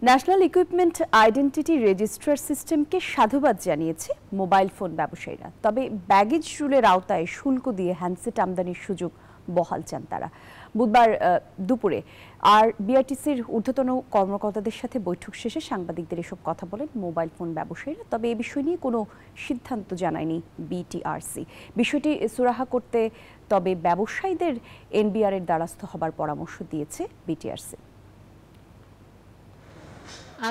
National equipment identity registrar সিস্টেমকে সাধুবাদ জানিয়েছে মোবাইল ফোন ব্যবসায়ীরা। তবে ব্যাগেজ রুলের আওতায় শুল্ক দিয়ে হ্যান্ডসেট আমদানির সুযোগ বহাল চান তারা। বুধবার দুপুরে বিআরটিসির ঊর্ধ্বতন কর্মকর্তাদের সাথে বৈঠক শেষে সাংবাদিকদের এসব কথা বলেন মোবাইল ফোন ব্যবসায়ীরা। তবে এই বিষয় নিয়ে কোনো সিদ্ধান্ত জানায়নি বিটিআরসি। বিষয়টি সুরাহা করতে তবে ব্যবসায়ীদের এনবিআর এর দ্বারস্থ হবার পরামর্শ দিয়েছে বিটিআরসি।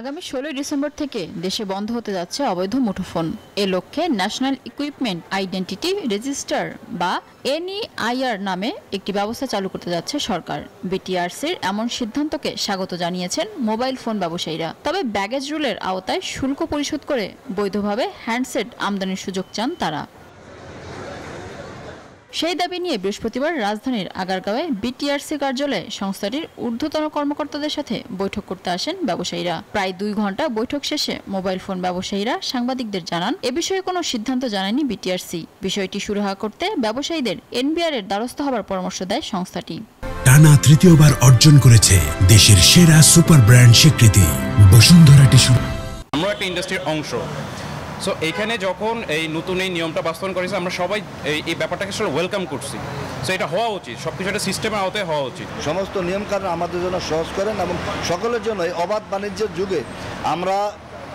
আগামী 16 ডিসেম্বর থেকে দেশে বন্ধ হতে যাচ্ছে অবৈধ মুঠোফোন। এ লক্ষ্যে ন্যাশনাল ইকুইপমেন্ট আইডেন্টিটি রেজিস্টার বা এনইআইআর নামে একটি ব্যবস্থা চালু করতে যাচ্ছে সরকার। বিটিআরসির এমন সিদ্ধান্তকে স্বাগত জানিয়েছেন মোবাইল ফোন ব্যবসায়ীরা। তবে ব্যাগেজ রুলের আওতায় শুল্ক পরিশোধ করে বৈধভাবে হ্যান্ডসেট আমদানির সুযোগ চান তারা। সেই দাবি নিয়ে বৃহস্পতিবার রাজধানীর আগারগাঁওয়ে বিটিআরসি কার্যালয়ে সংস্থাটির ঊর্ধ্বতন কর্মকর্তাদের সাথে বৈঠক করতে আসেন ব্যবসায়ীরা। প্রায় 2 ঘন্টা বৈঠক শেষে মোবাইল ফোন ব্যবসায়ীরা সাংবাদিকদের জানান, এ বিষয়ে কোনো সিদ্ধান্ত জানায়নি বিটিআরসি। বিষয়টি সুরাহা করতে ব্যবসায়ীদের এনবিআর এর দ্বারস্থ হবার পরামর্শ দেয় সংস্থাটি। টানা তৃতীয়বার অর্জন করেছে দেশের সেরা সুপার ব্র্যান্ড স্বীকৃতি বসুন্ধরা টিস্যু। আমরা একটা ইন্ডাস্ট্রির অংশ। সো এখানে যখন এই নতুন এই নিয়মটা বাস্তবায়ন করেছে, আমরা সবাই এই ব্যাপারটাকে আসলে ওয়েলকাম করছি। সো এটা হওয়া উচিত, সব কিছু একটা সিস্টেমের আওতায় হওয়া উচিত। সমস্ত নিয়মকানুন আমাদের জন্য সহজ করেন এবং সকলের জন্য এই অবাধ বাণিজ্যের যুগে আমরা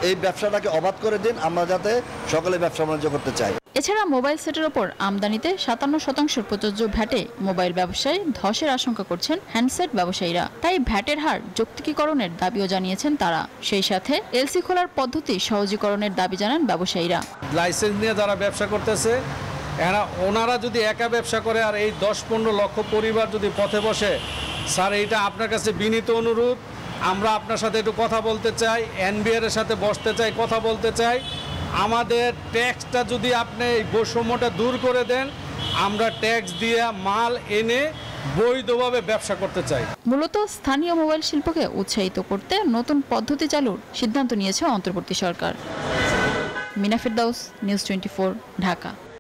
এই ব্যবসাটাকে অবাধ করে দিন, আমরা যাতে সকলে ব্যবসা বাণিজ্য করতে চাই। এছাড়া মোবাইল সেটের ওপর আমদানিতে 57% প্রযোজ্য ভ্যাটে মোবাইল ব্যবসায় ধসের আশঙ্কা করছেন হ্যান্ডসেট ব্যবসায়ীরা। তাই ভ্যাটের হার যৌক্তিকীকরণের দাবিও জানিয়েছেন তারা। সেই সাথে এলসি খোলার পদ্ধতি সহজীকরণের দাবি জানান ব্যবসায়ীরা। লাইসেন্স নিয়ে যারা ব্যবসা করতেছে, ওনারা যদি একা ব্যবসা করে আর এই 10-15 লক্ষ পরিবার যদি পথে বসে, স্যার এইটা আপনার কাছে বিনীত অনুরোধ, আমরা আপনার সাথে একটু কথা বলতে চাই, এনবিআর এর সাথে বসতে চাই, কথা বলতে চাই। আমাদের ট্যাক্সটা যদি আপনি এই বৈষম্যটা দূর করে দেন, আমরা ট্যাক্স দিয়ে মাল এনে বৈধভাবে ব্যবসা করতে চাই। মূলত স্থানীয় মোবাইল শিল্পকে উৎসাহিত করতে নতুন পদ্ধতি চালুর সিদ্ধান্ত নিয়েছে অন্তর্বর্তী সরকার। মিনা ফেরদাউস, নিউজ 24, ঢাকা।